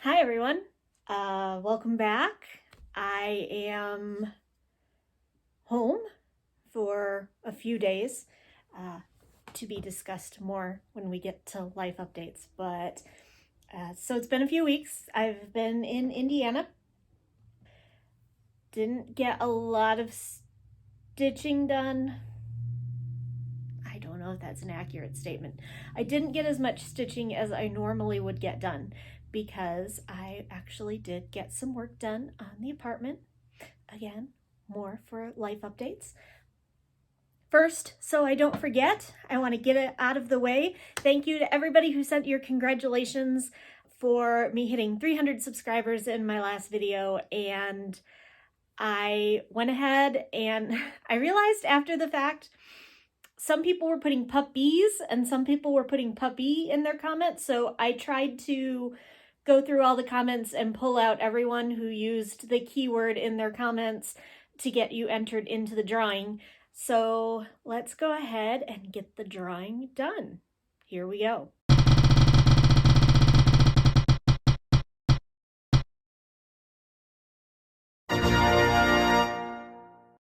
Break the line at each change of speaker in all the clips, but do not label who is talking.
Hi everyone, welcome back. I am home for a few days, to be discussed more when we get to life updates, but so it's been a few weeks. I've been in Indiana. Didn't get a lot of stitching done. I don't know if that's an accurate statement. I didn't get as much stitching as I normally would get done because I actually did get some work done on the apartment. Again, more for life updates. First, so I don't forget, I want to get it out of the way. Thank you to everybody who sent your congratulations for me hitting 300 subscribers in my last video. And I went ahead and I realized after the fact, some people were putting puppies and some people were putting puppy in their comments. So I tried to go through all the comments and pull out everyone who used the keyword in their comments to get you entered into the drawing. So let's go ahead and get the drawing done. Here we go.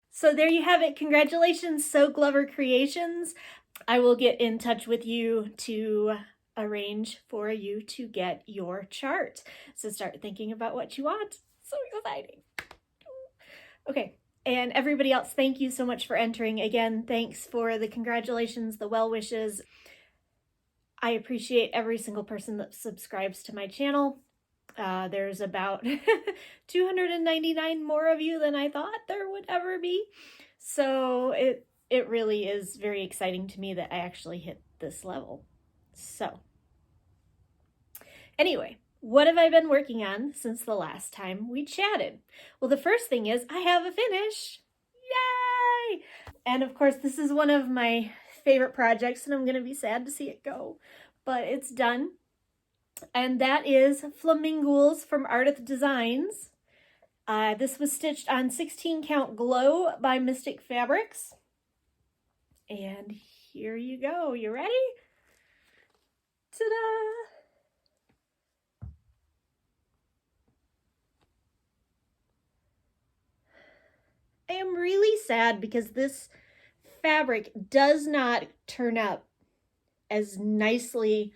So there you have it. Congratulations, SEWGloverCreations. I will get in touch with you to arrange for you to get your chart. So start thinking about what you want. So exciting. Okay. And everybody else, thank you so much for entering. Again, thanks for the congratulations, the well wishes. I appreciate every single person that subscribes to my channel. There's about 299 more of you than I thought there would ever be. So it really is very exciting to me that I actually hit this level. So anyway, what have I been working on since the last time we chatted? Well, the first thing is I have a finish. Yay! And of course, this is one of my favorite projects and I'm going to be sad to see it go, but it's done. And that is Flamingos from Ardith Designs. This was stitched on 16 count glow by Mystic Fabrics. And here you go. You ready? Ta-da! I am really sad because this fabric does not turn up as nicely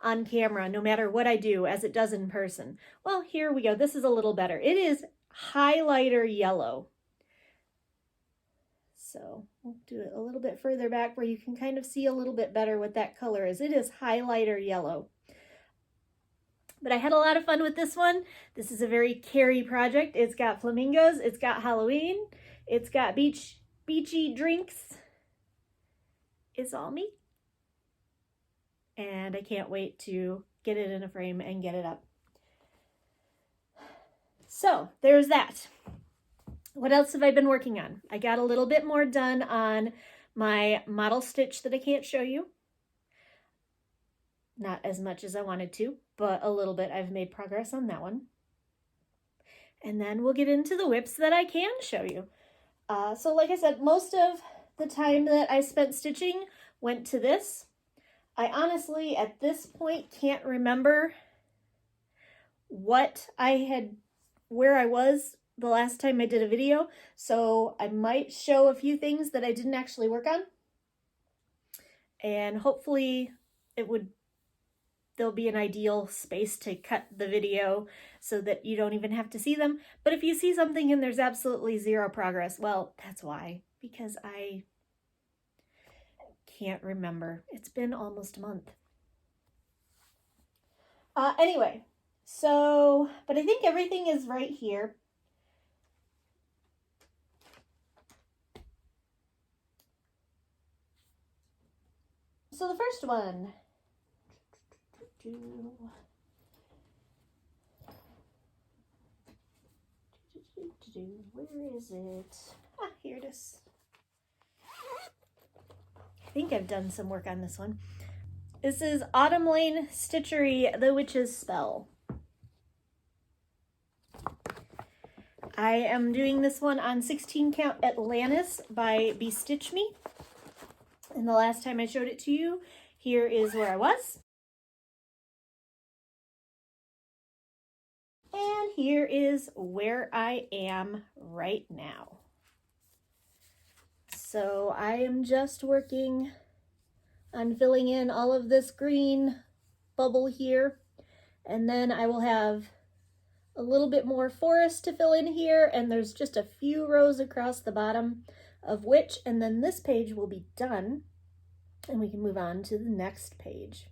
on camera, no matter what I do, as it does in person. Well, here we go. This is a little better. It is highlighter yellow. So we'll do it a little bit further back where you can kind of see a little bit better what that color is. It is highlighter yellow. But I had a lot of fun with this one. This is a very Carrie project. It's got flamingos, it's got Halloween, it's got beachy drinks. It's all me. And I can't wait to get it in a frame and get it up. So there's that. What else have I been working on? I got a little bit more done on my model stitch that I can't show you. Not as much as I wanted to, but a little bit. I've made progress on that one. And then we'll get into the whips that I can show you. So like I said, most of the time that I spent stitching went to this. I honestly, at this point, can't remember where I was the last time I did a video. So I might show a few things that I didn't actually work on. And hopefully there'll be an ideal space to cut the video so that you don't even have to see them. But if you see something and there's absolutely zero progress, well, that's why, because I can't remember. It's been almost a month. Anyway, so, but I think everything is right here. So the first one, where is it? Ah, here it is. I think I've done some work on this one. This is Autumn Lane Stitchery, The Witch's Spell. I am doing this one on 16 count Atlantis by Bestitch Me. And the last time I showed it to you, here is where I was. And here is where I am right now. So I am just working on filling in all of this green bubble here, and then I will have a little bit more forest to fill in here, and there's just a few rows across the bottom of which, and then this page will be done and we can move on to the next page.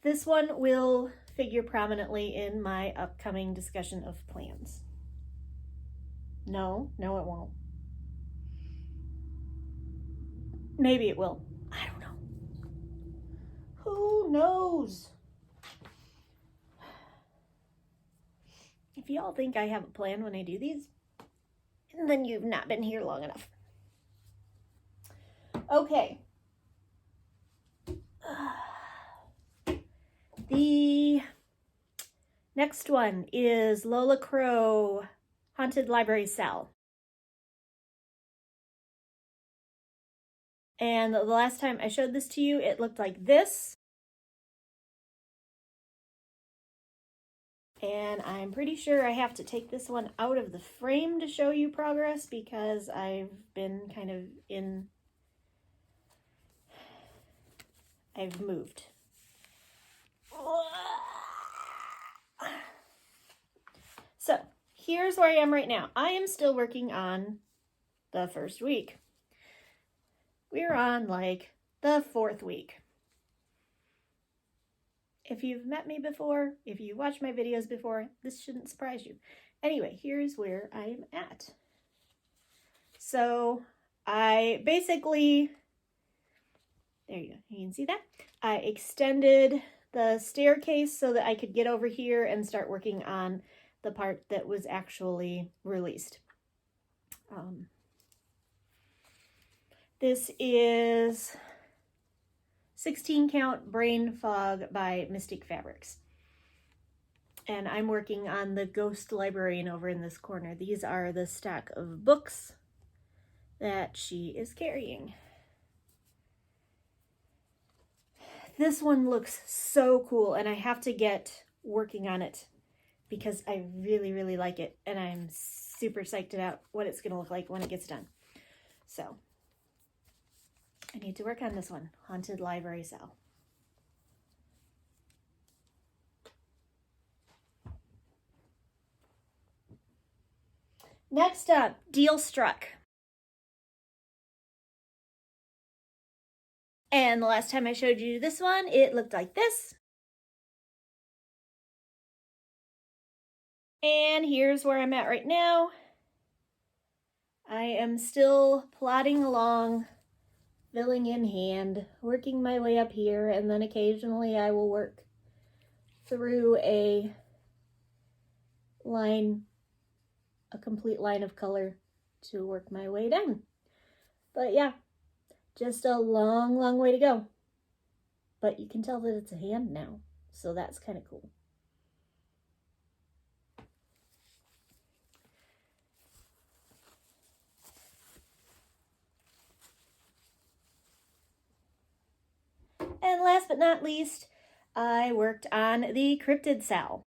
This one will figure prominently in my upcoming discussion of plans. No, it won't. Maybe it will. I don't know. Who knows? If y'all think I have a plan when I do these, then you've not been here long enough. Okay. The next one is Lola Crow Haunted Library Cell. And the last time I showed this to you, it looked like this. And I'm pretty sure I have to take this one out of the frame to show you progress because I've been kind of I've moved. So here's where I am right now. I am still working on the first week. We're on like the 4th week. If you've met me before, if you watched my videos before, this shouldn't surprise you. Anyway, here's where I am at. So I basically, there you go, you can see that. I extended the staircase so that I could get over here and start working on the part that was actually released. This is 16 Count Brain Fog by Mystic Fabrics. And I'm working on the Ghost Librarian over in this corner. These are the stack of books that she is carrying. This one looks so cool, and I have to get working on it because I really, really like it, and I'm super psyched about what it's going to look like when it gets done. So I need to work on this one, Haunted Library Cell. Next up, Deal Struck. And the last time I showed you this one, it looked like this. And here's where I'm at right now. I am still plodding along, filling in hand, working my way up here, and then occasionally I will work through a line, a complete line of color to work my way down. But yeah, just a long, long way to go. But you can tell that it's a hand now, so that's kind of cool. And last but not least, I worked on the Cryptid Cell.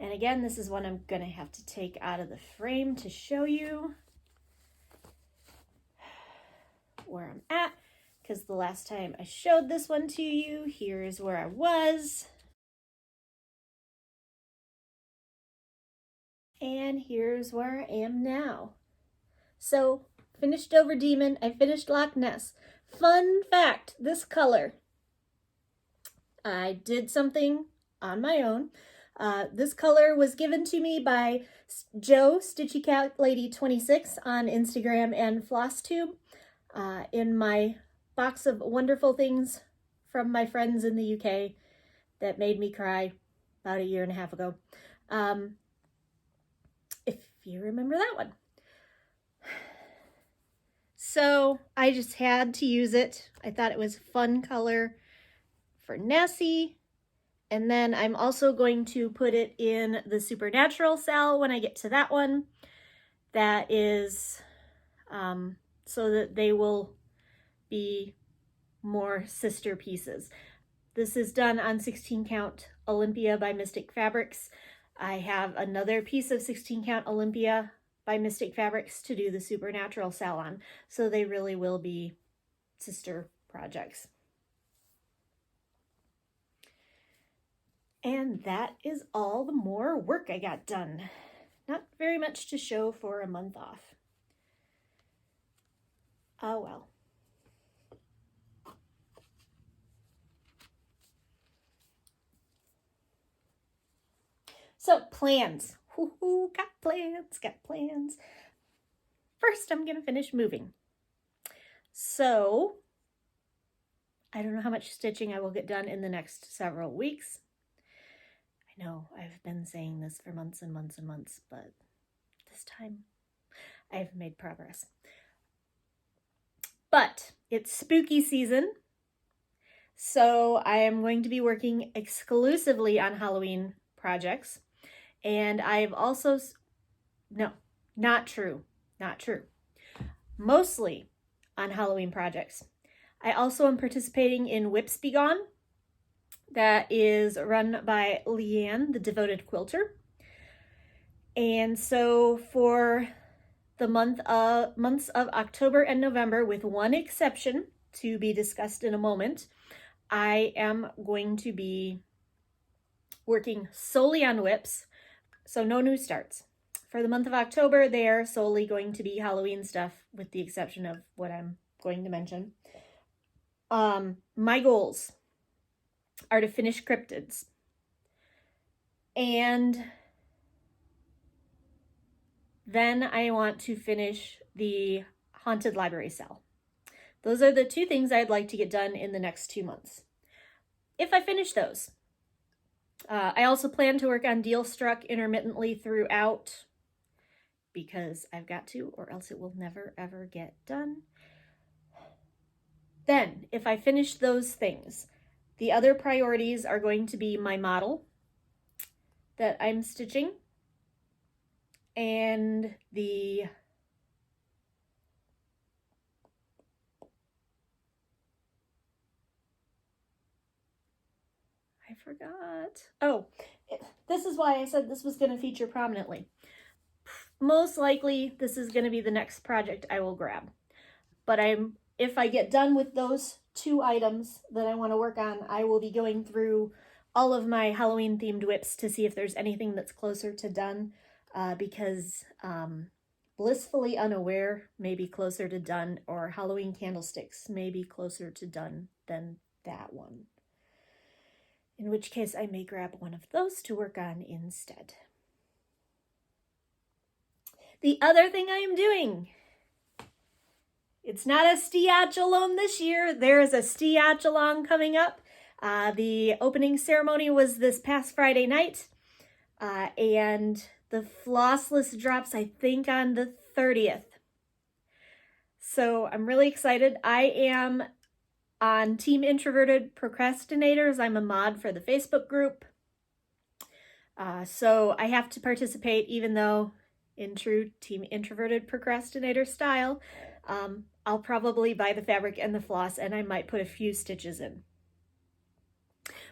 And again, this is one I'm going to have to take out of the frame to show you where I'm at, because the last time I showed this one to you, here's where I was. And here's where I am now. So, finished Over Demon, I finished Loch Ness. Fun fact, this color, I did something on my own. This color was given to me by Joe, Stitchy Cat Lady 26 on Instagram and Flosstube in my box of wonderful things from my friends in the UK that made me cry about 1.5 years ago. If you remember that one. So I just had to use it. I thought it was a fun color for Nessie. And then I'm also going to put it in the Supernatural cell when I get to that one. That is so that they will be more sister pieces. This is done on 16 count Olympia by Mystic Fabrics. I have another piece of 16 count Olympia by Mystic Fabrics to do the Supernatural Salon. So they really will be sister projects. And that is all the more work I got done. Not very much to show for a month off. Oh well. So plans. Got plans, got plans. First, I'm gonna finish moving. So I don't know how much stitching I will get done in the next several weeks. I know I've been saying this for months and months and months, but this time I've made progress. But it's spooky season, so I am going to be working exclusively on Halloween projects. And I've also, no, not true, not true. Mostly on Halloween projects. I also am participating in Whips Be Gone, that is run by Leanne, the Devoted Quilter. And so for the months of October and November, with one exception to be discussed in a moment, I am going to be working solely on whips, so no new starts. For the month of October, they are solely going to be Halloween stuff, with the exception of what I'm going to mention. My goals are to finish cryptids and then I want to finish the haunted library cell. Those are the two things I'd like to get done in the next 2 months. If I finish those, I also plan to work on Deal Struck intermittently throughout, because I've got to, or else it will never ever get done. Then, if I finish those things, the other priorities are going to be my model that I'm stitching and the I forgot. Oh, this is why I said this was going to feature prominently. Most likely, this is going to be the next project I will grab. But if I get done with those 2 items that I want to work on, I will be going through all of my Halloween themed whips to see if there's anything that's closer to done, because Blissfully Unaware may be closer to done, or Halloween Candlesticks may be closer to done than that one. In which case I may grab one of those to work on instead. The other thing I am doing, it's not a Stiach-alone this year. There is a Stiach-along coming up. The opening ceremony was this past Friday night, and the Flossless drops, I think, on the 30th. So I'm really excited. I am on Team Introverted Procrastinators. I'm a mod for the Facebook group. So I have to participate, even though in true Team Introverted Procrastinator style, I'll probably buy the fabric and the floss, and I might put a few stitches in.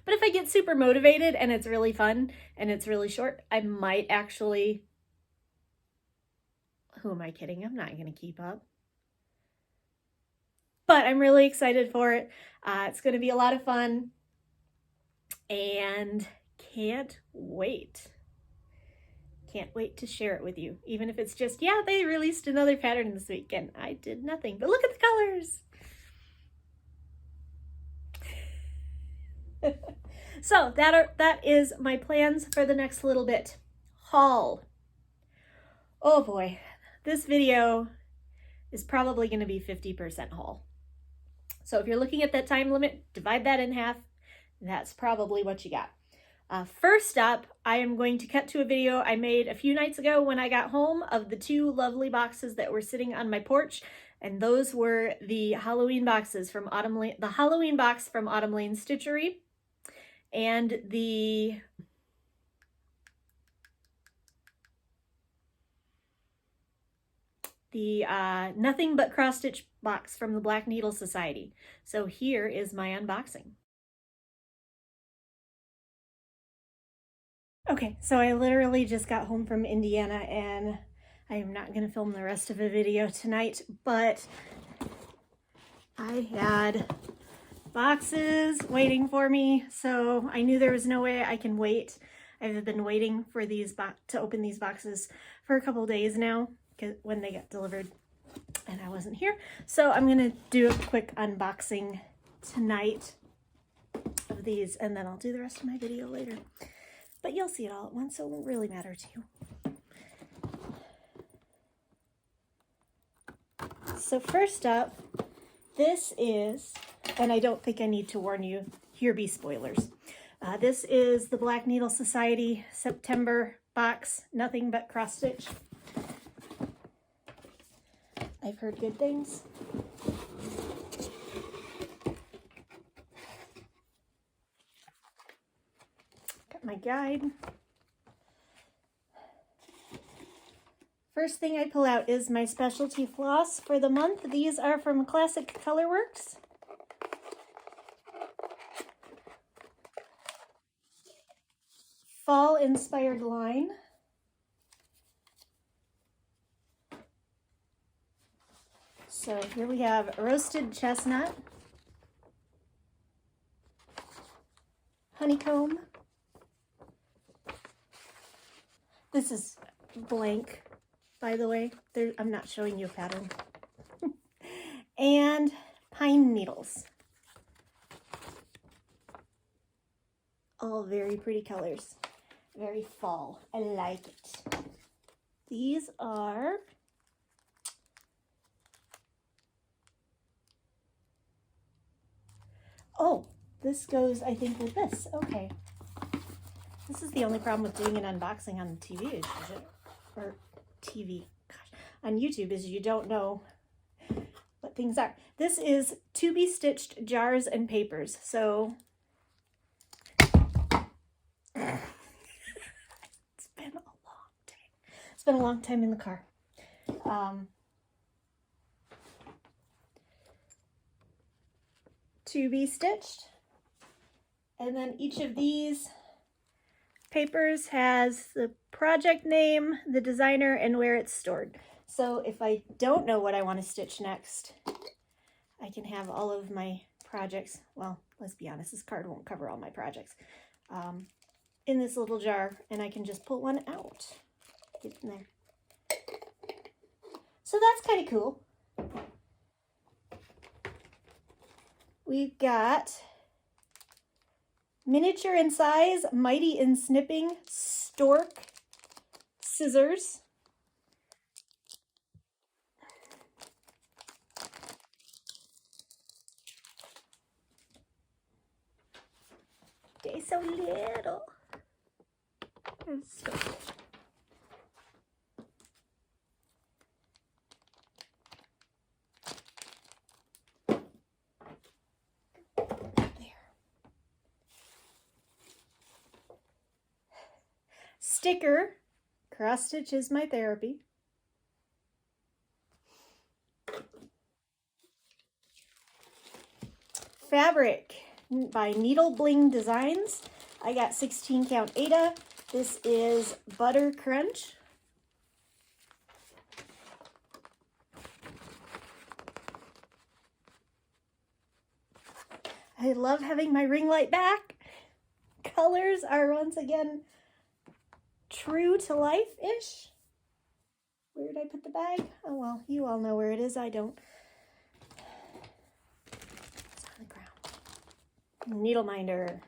But if I get super motivated and it's really fun and it's really short, I might actually... Who am I kidding? I'm not going to keep up. But I'm really excited for it. It's going to be a lot of fun. And can't wait. Can't wait to share it with you. Even if it's just, yeah, they released another pattern this week and I did nothing. But look at the colors. So that is my plans for the next little bit. Haul. Oh boy, this video is probably going to be 50% haul. So if you're looking at that time limit, divide that in half. That's probably what you got. First up, I am going to cut to a video I made a few nights ago when I got home of the 2 lovely boxes that were sitting on my porch. And those were the Halloween boxes from the Halloween box from Autumn Lane Stitchery, and the Nothing But Cross Stitch box from the Black Needle Society. So here is my unboxing. Okay, so I literally just got home from Indiana and I am not going to film the rest of the video tonight, but I had boxes waiting for me, so I knew there was no way I can wait. I've been waiting for these to open these boxes for a couple days now when they got delivered and I wasn't here. So I'm going to do a quick unboxing tonight of these and then I'll do the rest of my video later. But you'll see it all at once, so it won't really matter to you. So first up, this is, and I don't think I need to warn you, here be spoilers. This is the Black Needle Society September box, nothing but cross stitch. I've heard good things. Got my guide. First thing I pull out is my specialty floss for the month. These are from Classic Colorworks. Fall inspired line. So here we have roasted chestnut, honeycomb. This is blank, by the way. I'm not showing you a pattern. And pine needles. All very pretty colors. Very fall. I like it. These are oh, this goes, I think, with this. Okay. This is the only problem with doing an unboxing on TV, or TV, gosh, on YouTube, is you don't know what things are. This is to be stitched jars and papers. So it's been a long day. It's been a long time in the car. To be stitched, and then each of these papers has the project name, the designer, and where it's stored. So if I don't know what I want to stitch next, I can have all of my projects, well, let's be honest, this card won't cover all my projects, in this little jar, and I can just pull one out. Get in there. So that's kind of cool. We've got miniature in size, mighty in snipping, stork scissors. They're so little. They're so cool. Sticker, cross stitch is my therapy. Fabric by Needle Bling Designs. I got 16 count Ada. This is Butter Crunch. I love having my ring light back. Colors are once again true to life-ish. Where did I put the bag? Oh well, you all know where it is. I don't. It's on the ground. Needle minder.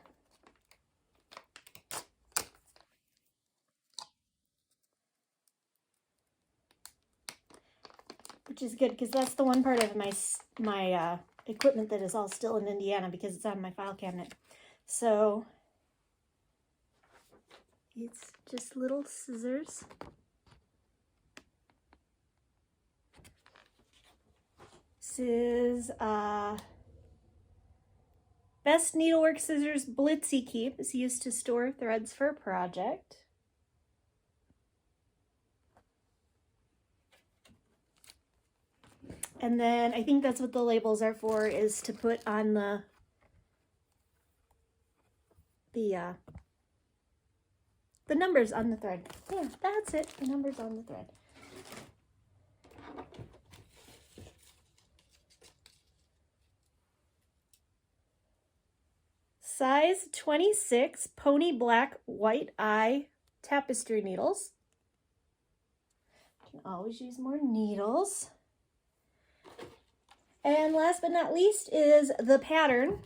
Which is good because that's the one part of my equipment that is all still in Indiana because it's on my file cabinet. So it's just little scissors. This is Best Needlework Scissors Blitzy Keep. It's used to store threads for a project. And then I think that's what the labels are for, is to put on the The numbers on the thread. Yeah, that's it. The numbers on the thread. Size 26 pony black white eye tapestry needles. You can always use more needles. And last but not least is the pattern.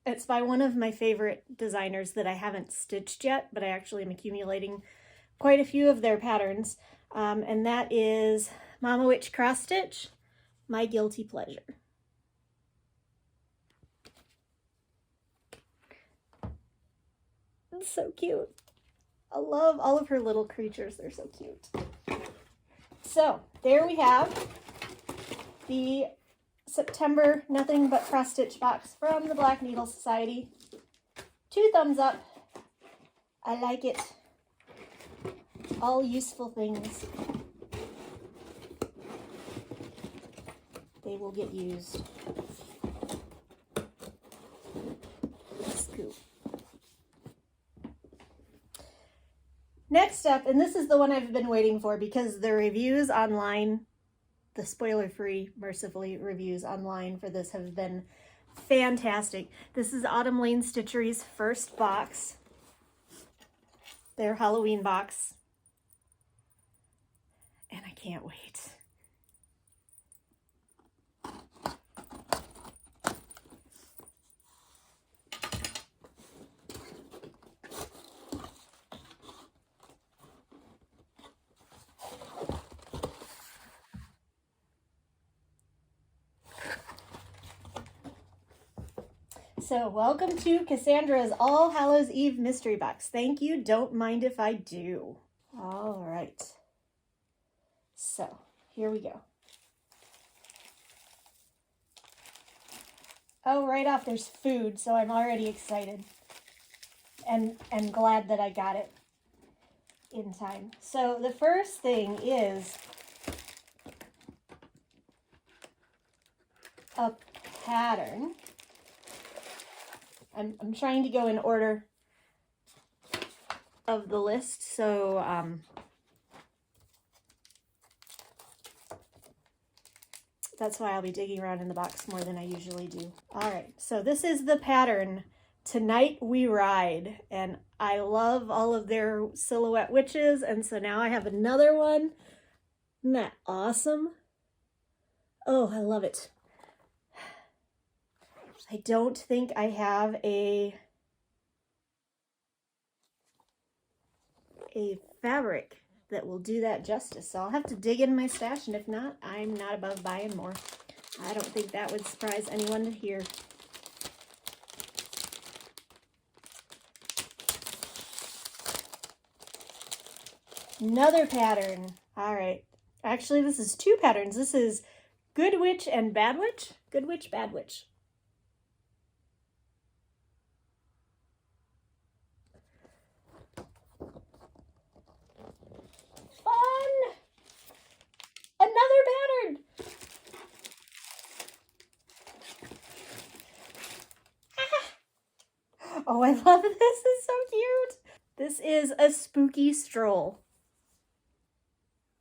It's by one of my favorite designers that I haven't stitched yet, but I actually am accumulating quite a few of their patterns. And that is Mama Witch Cross Stitch, My Guilty Pleasure. It's so cute. I love all of her little creatures. They're so cute. So there we have the September Nothing But Cross Stitch box from the Black Needle Society. 2 thumbs up. I like it. All useful things. They will get used. Scoop. Next up, and this is the one I've been waiting for because the reviews online, the spoiler-free, mercifully, reviews online for this have been fantastic. This is Autumn Lane Stitchery's first box, their Halloween box, and I can't wait. So welcome to Cassandra's All Hallows Eve mystery box. Thank you. Don't mind if I do. All right. So here we go. Oh, right off there's food, so I'm already excited and glad that I got it in time. So the first thing is a pattern. I'm trying to go in order of the list, so that's why I'll be digging around in the box more than I usually do. All right, so this is the pattern, Tonight We Ride, and I love all of their silhouette witches, and so now I have another one. Isn't that awesome? Oh, I love it. I don't think I have a fabric that will do that justice, so I'll have to dig in my stash, and if not, I'm not above buying more. I don't think that would surprise anyone to hear. Another pattern. All right. Actually, this is 2 patterns. This is Good Witch and Bad Witch. Good Witch, Bad Witch. Fun! Another pattern! Ah. Oh, I love this. This is so cute. This is a spooky stroll.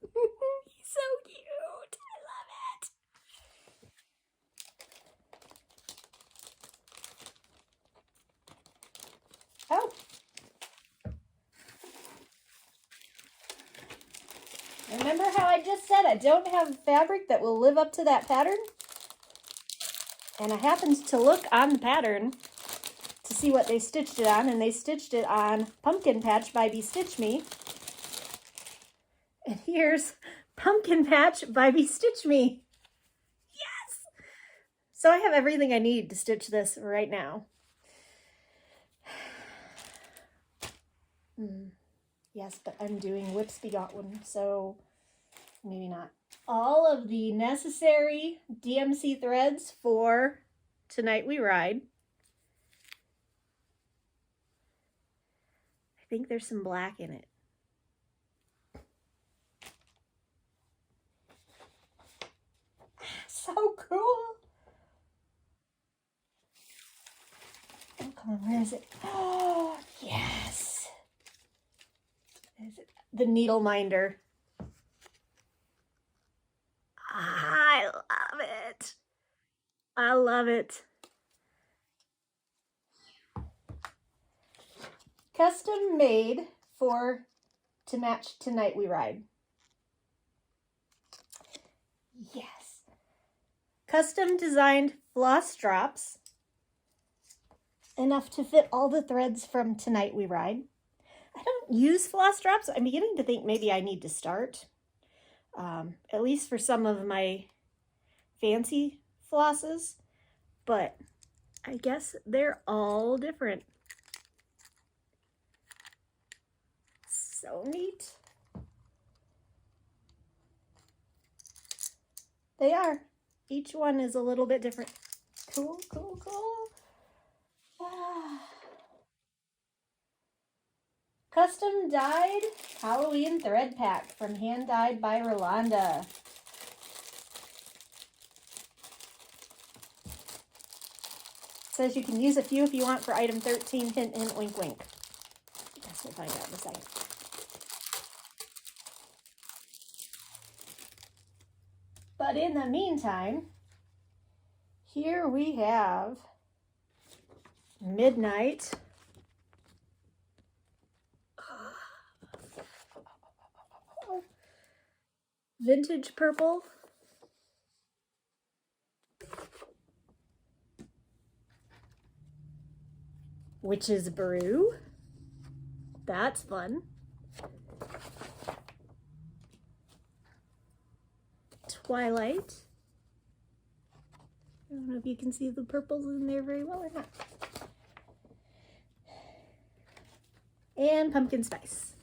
He's so cute. I love it. Oh. Remember how I just said I don't have fabric that will live up to that pattern? And I happened to look on the pattern to see what they stitched it on, and they stitched it on Pumpkin Patch by Bestitch Me. And here's Pumpkin Patch by Bestitch Me. Yes! So I have everything I need to stitch this right now. Yes, but I'm doing Whips Begotten, so maybe not. All of the necessary DMC threads for Tonight We Ride. I think there's some black in it. So cool. Oh, come on, where is it? Oh, yes. the needle minder. I love it. I love it. Custom made to match Tonight We Ride. Yes. Custom designed floss drops, enough to fit all the threads from Tonight We Ride. I don't use floss drops. I'm beginning to think maybe I need to start, at least for some of my fancy flosses, but I guess they're all different. So neat. They are. Each one is a little bit different. Cool, cool, cool. Ah. Custom dyed Halloween thread pack from Hand Dyed by Rolanda. Says you can use a few if you want for item 13, hint, hint, wink, wink. I guess we'll find out in a second. But in the meantime, here we have Midnight. Vintage purple. Witch's Brew. That's fun. Twilight. I don't know if you can see the purples in there very well or not. And Pumpkin Spice.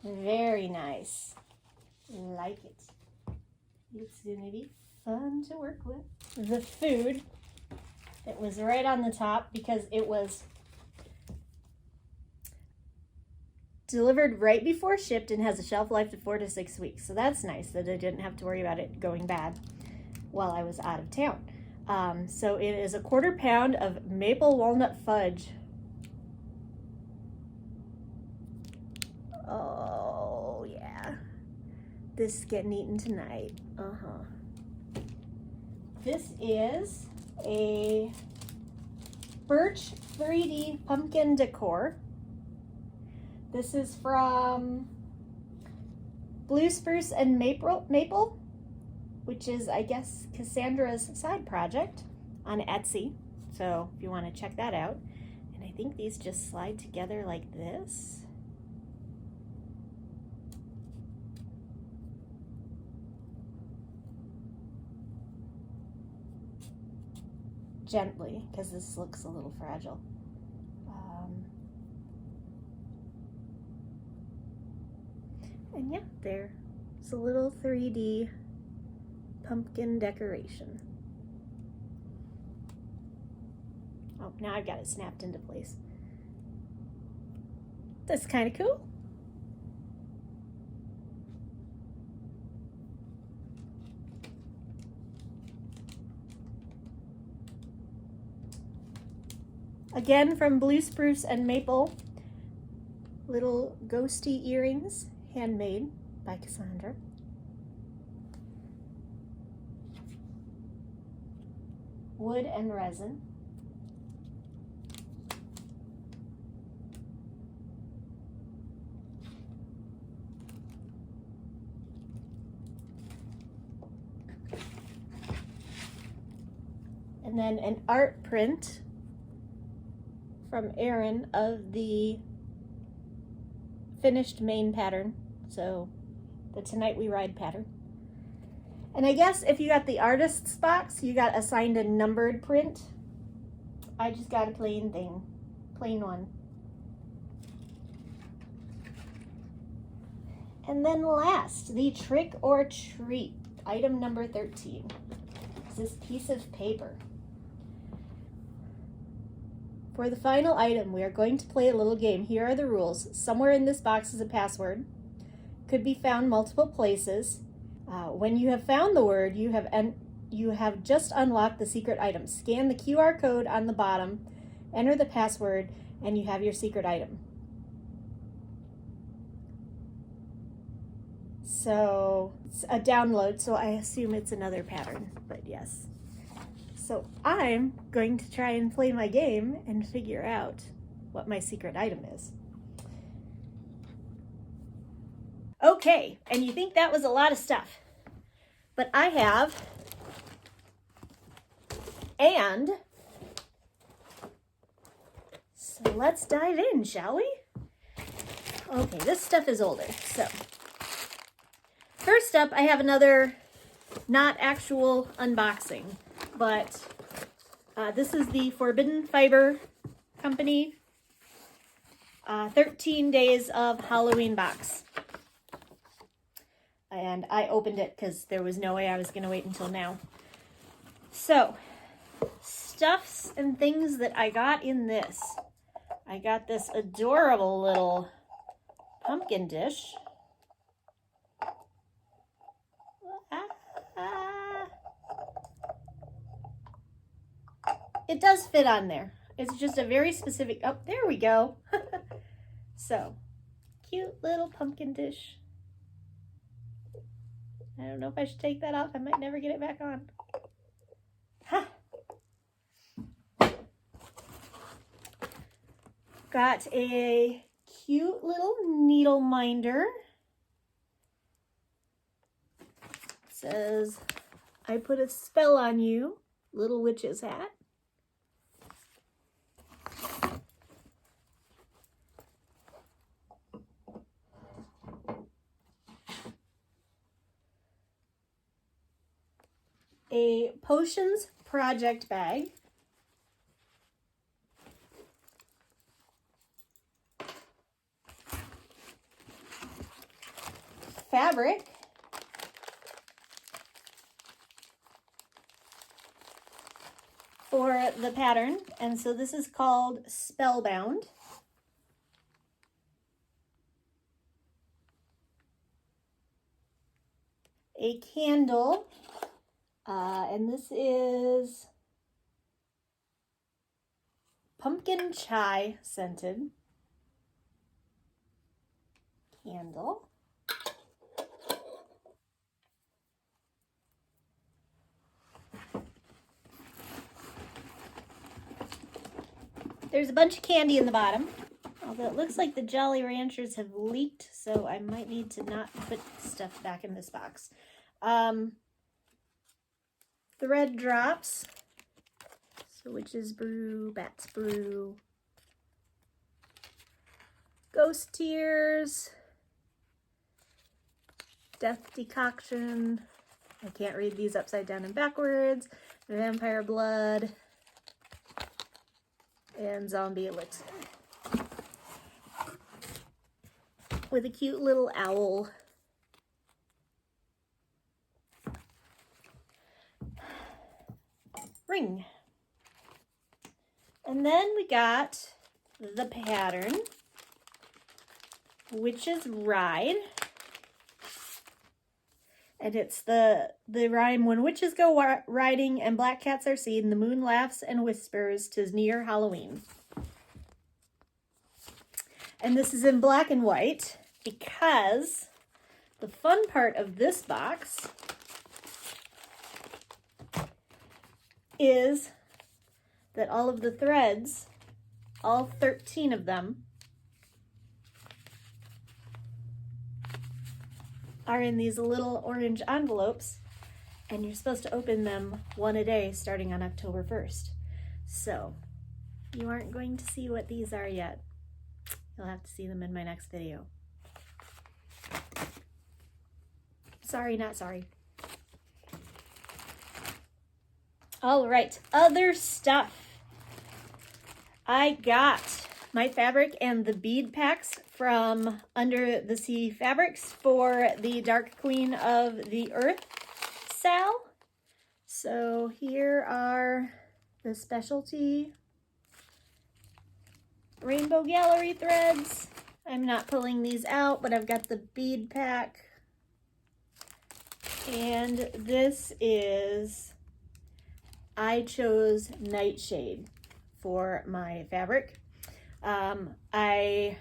Very nice. Like it. It's gonna be fun to work with. The food, it was right on the top because it was delivered right before shipped and has a shelf life of 4 to 6 weeks. So that's nice that I didn't have to worry about it going bad while I was out of town. So it is a 1/4 pound of maple walnut fudge. Oh yeah, this is getting eaten tonight. This is a birch 3D pumpkin decor. This is from Blue Spruce and Maple, which is, I guess, Cassandra's side project on Etsy. So if you want to check that out. And I think these just slide together like this. Gently, because this looks a little fragile. And yeah, there's a little 3D pumpkin decoration. Oh, now I've got it snapped into place. That's kind of cool. Again, from Blue Spruce and Maple, little ghosty earrings, handmade by Cassandra. Wood and resin. And then an art print from Erin of the finished main pattern, so the Tonight We Ride pattern. And I guess if you got the artist's box, you got assigned a numbered print. I just got a plain one. And then last, the Trick or Treat, item number 13. Is this piece of paper. For the final item, we are going to play a little game. Here are the rules. Somewhere in this box is a password. Could be found multiple places. When you have found the word, you have just unlocked the secret item. Scan the QR code on the bottom enter the password, and you have your secret item. So it's a download, so I assume it's another pattern, but yes. So I'm going to try and play my game and figure out what my secret item is. Okay, and you think that was a lot of stuff, but I have, and so let's dive in, shall we? Okay, this stuff is older, so first up I have another not actual unboxing, but this is the Forbidden Fiber Company 13 Days of Halloween box. And I opened it because there was no way I was going to wait until now. So, stuffs and things that I got in this. I got this adorable little pumpkin dish. It does fit on there. It's just a very specific, oh, there we go. So, cute little pumpkin dish. I don't know if I should take that off. I might never get it back on. Ha! Got a cute little needle minder. It says, I put a spell on you, little witch's hat. A potions project bag. Fabric. For the pattern, and so this is called Spellbound. A candle. And this is pumpkin chai scented candle. There's a bunch of candy in the bottom, although it looks like the Jolly Ranchers have leaked, so I might need to not put stuff back in this box. Thread drops, so Witch's Brew, Bat's Brew, Ghost Tears, Death Decoction, I can't read these upside down and backwards, Vampire Blood, and Zombie Elixir. With a cute little owl. Ring. And then we got the pattern, Witch's Ride. And it's the rhyme, when witches go riding and black cats are seen, the moon laughs and whispers, 'tis near Halloween. And this is in black and white because the fun part of this box is that all of the threads, all 13 of them, are in these little orange envelopes, and you're supposed to open them one a day starting on October 1st. So you aren't going to see what these are yet. You'll have to see them in my next video. Sorry, not sorry. All right, other stuff. I got my fabric and the bead packs from Under the Sea Fabrics for the Dark Queen of the Earth sale. So here are the specialty Rainbow Gallery threads. I'm not pulling these out, but I've got the bead pack. And this is, I chose Nightshade for my fabric. I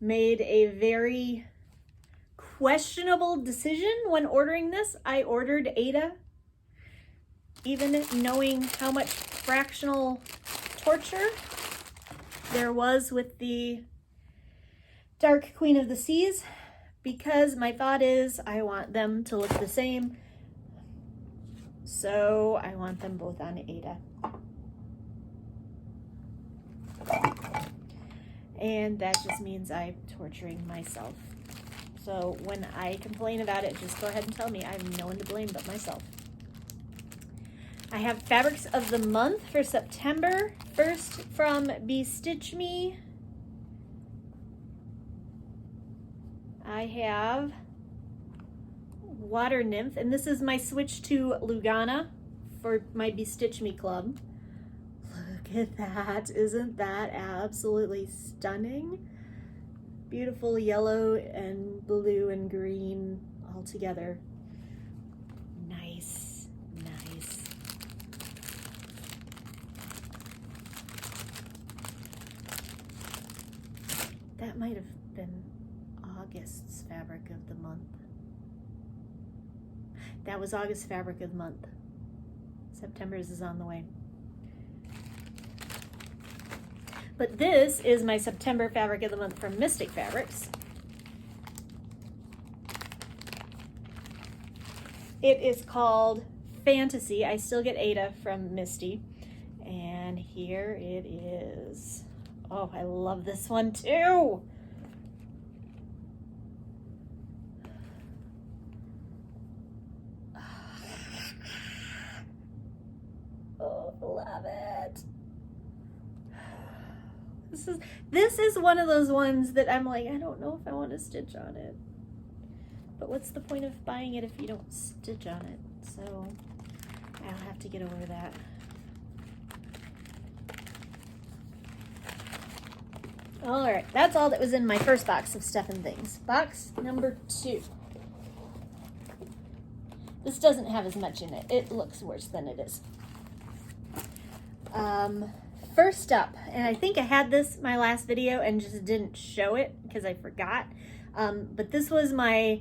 made a very questionable decision when ordering this. I ordered Ada, even knowing how much fractional torture there was with the Dark Queen of the Seas, because my thought is I want them to look the same. So I want them both on Ada. And that just means I'm torturing myself. So when I complain about it, just go ahead and tell me. I have no one to blame but myself. I have fabrics of the month for September. First from Bestitch Me, I have Water Nymph, and this is my switch to Lugana for my Bestitch Me club. Look at that. Isn't that absolutely stunning? Beautiful yellow and blue and green all together. Nice, nice. That might have been August's fabric of the month. That was August fabric of the month. September's is on the way. But this is my September fabric of the month from Mystic Fabrics. It is called Fantasy. I still get Ada from Misty. And here it is. Oh, I love this one too. Oh, love it. This is one of those ones that I'm like, I don't know if I want to stitch on it. But what's the point of buying it if you don't stitch on it? So I'll have to get over that. All right, that's all that was in my first box of stuff and things. Box number 2. This doesn't have as much in it. It looks worse than it is. First up, and I think I had this my last video and just didn't show it because I forgot. But this was my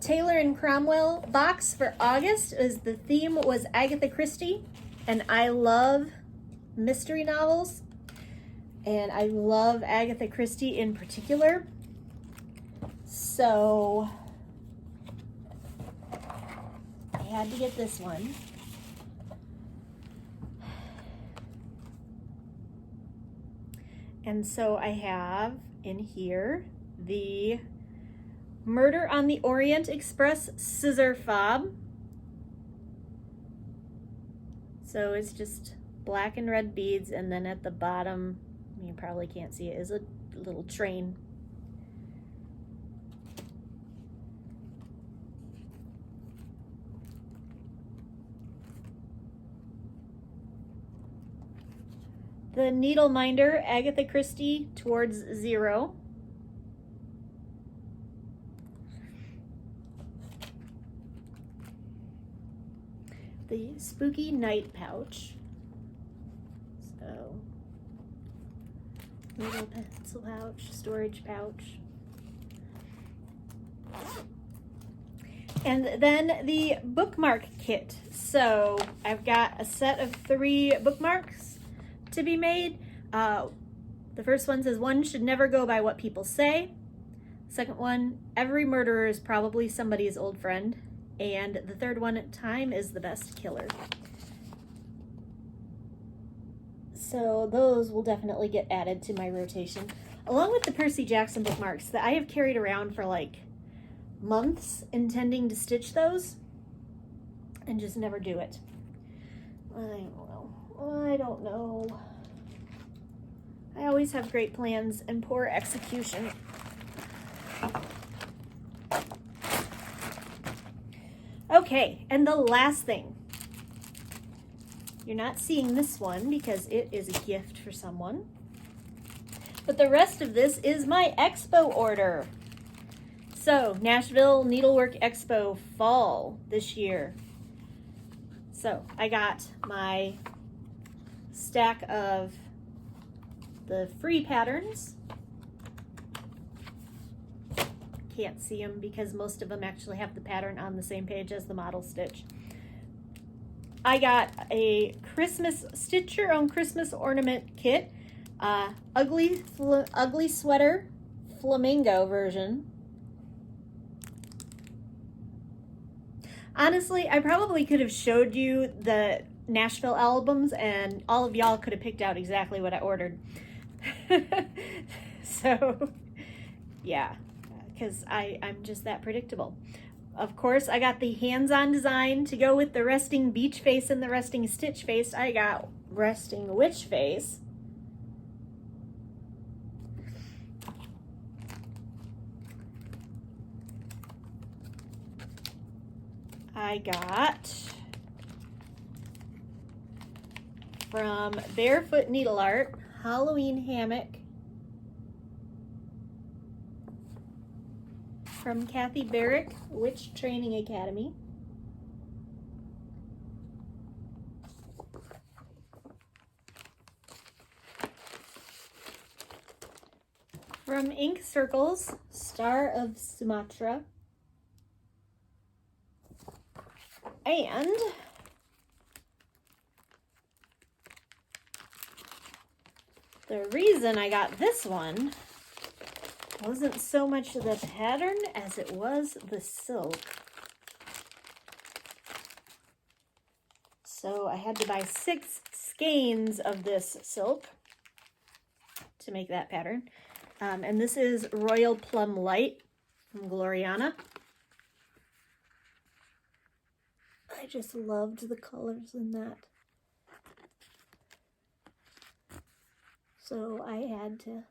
Taylor and Cromwell box for August. The theme was Agatha Christie, and I love mystery novels. And I love Agatha Christie in particular. So I had to get this one. And so I have in here the Murder on the Orient Express scissor fob. So it's just black and red beads, and then at the bottom, you probably can't see it, is a little train. The Needle Minder, Agatha Christie Towards Zero. The Spooky Night Pouch. So, little pencil pouch, storage pouch. And then the bookmark kit. So I've got a set of 3 bookmarks to be made. The first one says, one should never go by what people say. Second one, every murderer is probably somebody's old friend. And the third one, time is the best killer. So those will definitely get added to my rotation, along with the Percy Jackson bookmarks that I have carried around for like months, intending to stitch those and just never do it. I don't know. I always have great plans and poor execution. Okay, and the last thing. You're not seeing this one because it is a gift for someone. But the rest of this is my expo order. So, Nashville Needlework Expo Fall this year. So, I got my stack of the free patterns. Can't see them because most of them actually have the pattern on the same page as the model stitch. I got a Christmas Stitch Your Own Christmas Ornament Kit, ugly sweater flamingo version. Honestly, I probably could have showed you the Nashville albums and all of y'all could have picked out exactly what I ordered. So, yeah, because I'm just that predictable. Of course, I got the hands-on design to go with the resting beach face and the resting stitch face. I got resting witch face. I got from Barefoot Needle Art, Halloween Hammock. From Kathy Barrick, Witch Training Academy. From Ink Circles, Star of Sumatra. And the reason I got this one wasn't so much the pattern as it was the silk. So I had to buy 6 skeins of this silk to make that pattern. And this is Royal Plum Light from Gloriana. I just loved the colors in that. So I had to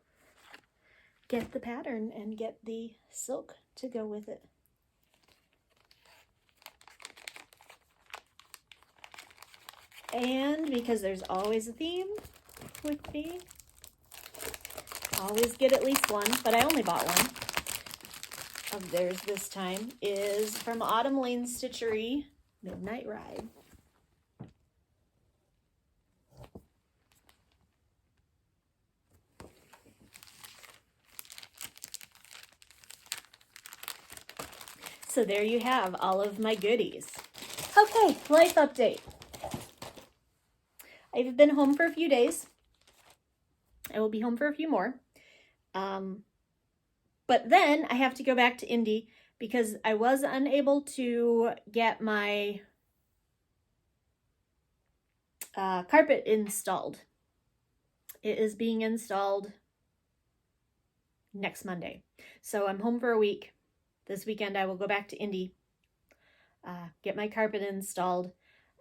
get the pattern and get the silk to go with it. And because there's always a theme with me, I always get at least one, but I only bought one of theirs this time, is from Autumn Lane Stitchery, Midnight Ride. So there you have all of my goodies. Okay, life update. I've been home for a few days. I will be home for a few more. But then I have to go back to Indy because I was unable to get my carpet installed. It is being installed next Monday. So I'm home for a week. This weekend I will go back to Indy, get my carpet installed,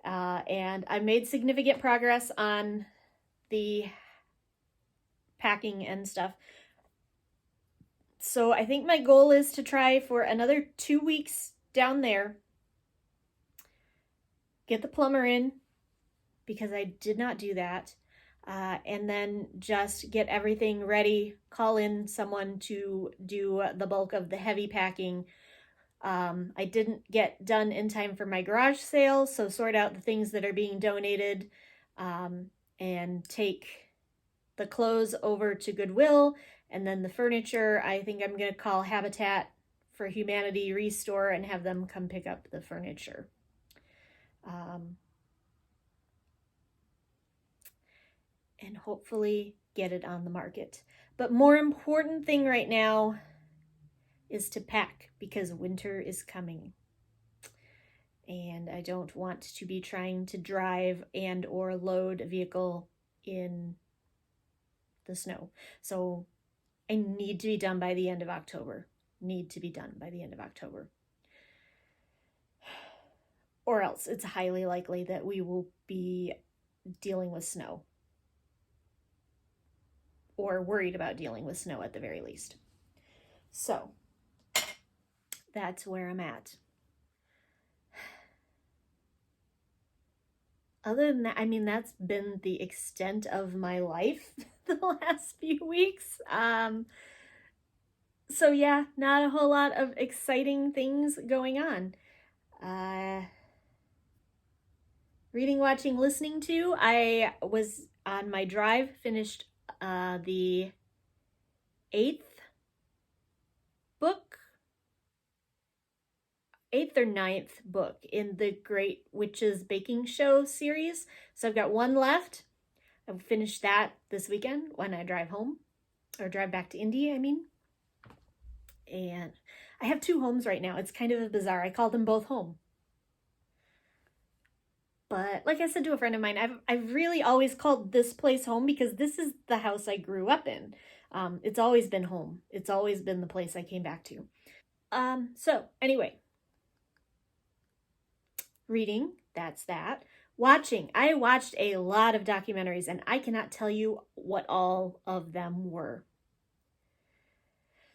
and I made significant progress on the packing and stuff. So I think my goal is to try for another 2 weeks down there, get the plumber in, because I did not do that, and then just get everything ready, call in someone to do the bulk of the heavy packing. I didn't get done in time for my garage sale, so sort out the things that are being donated, and take the clothes over to Goodwill, and then the furniture, I think I'm going to call Habitat for Humanity Restore and have them come pick up the furniture. And hopefully get it on the market. But more important thing right now is to pack, because winter is coming. And I don't want to be trying to drive and or load a vehicle in the snow. So I need to be done by the end of October. Or else it's highly likely that we will be dealing with snow. Or worried about dealing with snow at the very least. So that's where I'm at. Other than that, I mean, that's been the extent of my life the last few weeks. So yeah, not a whole lot of exciting things going on. Reading, watching, listening to. I was on my drive, finished the 8th book, 8th or 9th book in the Great Witches Baking Show series. So I've got one left. I'll finish that this weekend when I drive home, or drive back to Indy, I mean. And I have 2 homes right now. It's kind of bizarre. I call them both home. But like I said to a friend of mine, I've really always called this place home because this is the house I grew up in. It's always been home. It's always been the place I came back to. So anyway, reading, that's that. Watching, I watched a lot of documentaries and I cannot tell you what all of them were.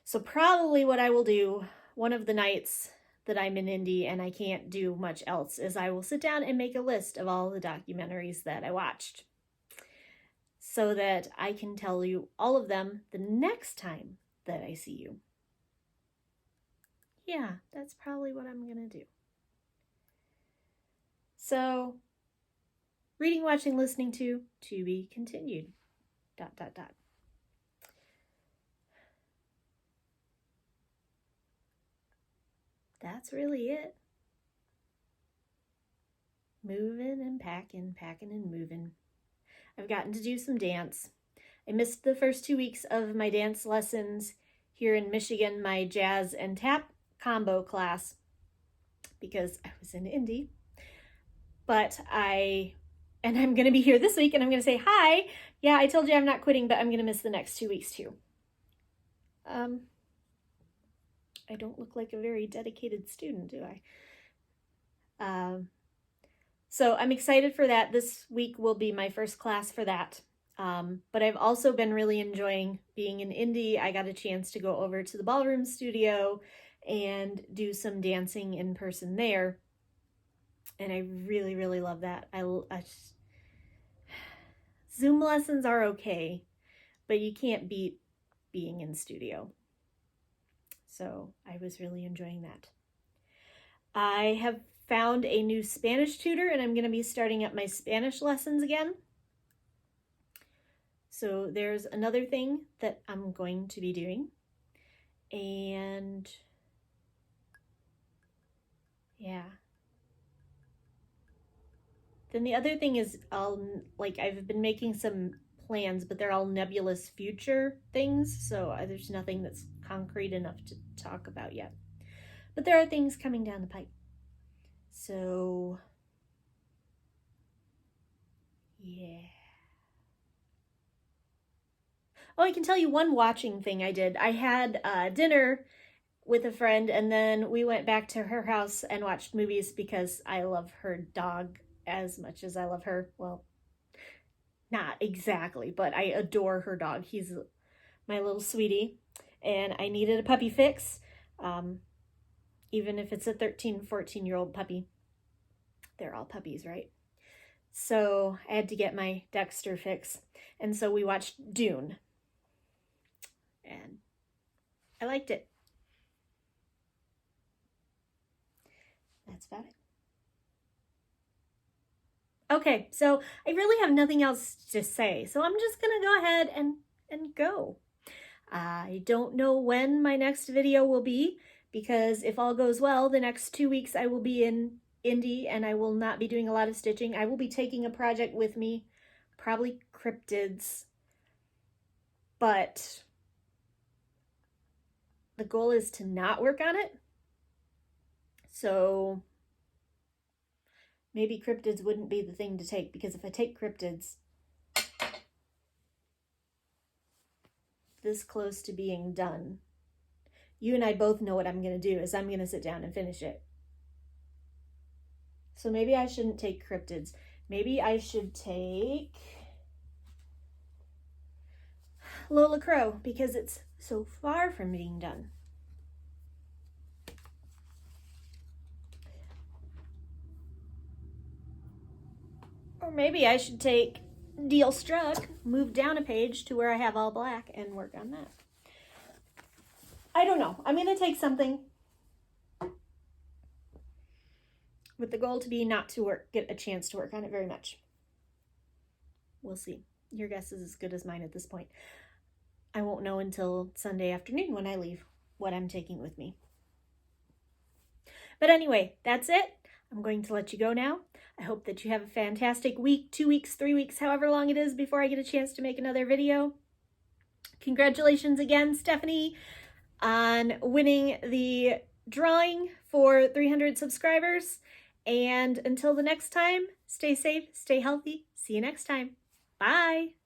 So probably what I will do one of the nights that I'm in Indy and I can't do much else is I will sit down and make a list of all the documentaries that I watched so that I can tell you all of them the next time that I see you. Yeah, that's probably what I'm gonna do. So, reading, watching, listening to be continued. ... That's really it. Moving and packing, packing and moving. I've gotten to do some dance. I missed the first 2 weeks of my dance lessons here in Michigan, my jazz and tap combo class, because I was in Indy. But I'm going to be here this week and I'm going to say, hi. Yeah, I told you I'm not quitting, but I'm going to miss the next 2 weeks too. I don't look like a very dedicated student, do I? So I'm excited for that. This week will be my first class for that. But I've also been really enjoying being in Indy. I got a chance to go over to the ballroom studio and do some dancing in person there. And I really, really love that. Zoom lessons are okay, but you can't beat being in studio. So I was really enjoying that. I have found a new Spanish tutor and I'm going to be starting up my Spanish lessons again. So there's another thing that I'm going to be doing. And yeah. Then the other thing is I've been making some plans, but they're all nebulous future things. So there's nothing that's concrete enough to talk about yet. But there are things coming down the pipe. So yeah. Oh, I can tell you one watching thing I did. I had dinner with a friend and then we went back to her house and watched movies because I love her dog as much as I love her. Well, not exactly, but I adore her dog. He's my little sweetie and I needed a puppy fix. Even if it's a 13, 14-year-old puppy. They're all puppies, right? So I had to get my Dexter fix. And so we watched Dune. And I liked it. That's about it. Okay, so I really have nothing else to say. So I'm just gonna go ahead and go. I don't know when my next video will be because if all goes well, the next 2 weeks I will be in Indy and I will not be doing a lot of stitching. I will be taking a project with me, probably cryptids, but the goal is to not work on it. So maybe cryptids wouldn't be the thing to take because if I take cryptids this close to being done, you and I both know what I'm going to do is I'm going to sit down and finish it. So maybe I shouldn't take cryptids. Maybe I should take Lola Crow because it's so far from being done. Or maybe I should take Deal Struck, move down a page to where I have all black and work on that. I don't know. I'm going to take something with the goal to be not to get a chance to work on it very much. We'll see. Your guess is as good as mine at this point. I won't know until Sunday afternoon when I leave what I'm taking with me. But anyway, that's it. I'm going to let you go now. I hope that you have a fantastic week, 2 weeks, 3 weeks, however long it is before I get a chance to make another video. Congratulations again, Stephanie, on winning the drawing for 300 subscribers. And until the next time, stay safe, stay healthy. See you next time. Bye.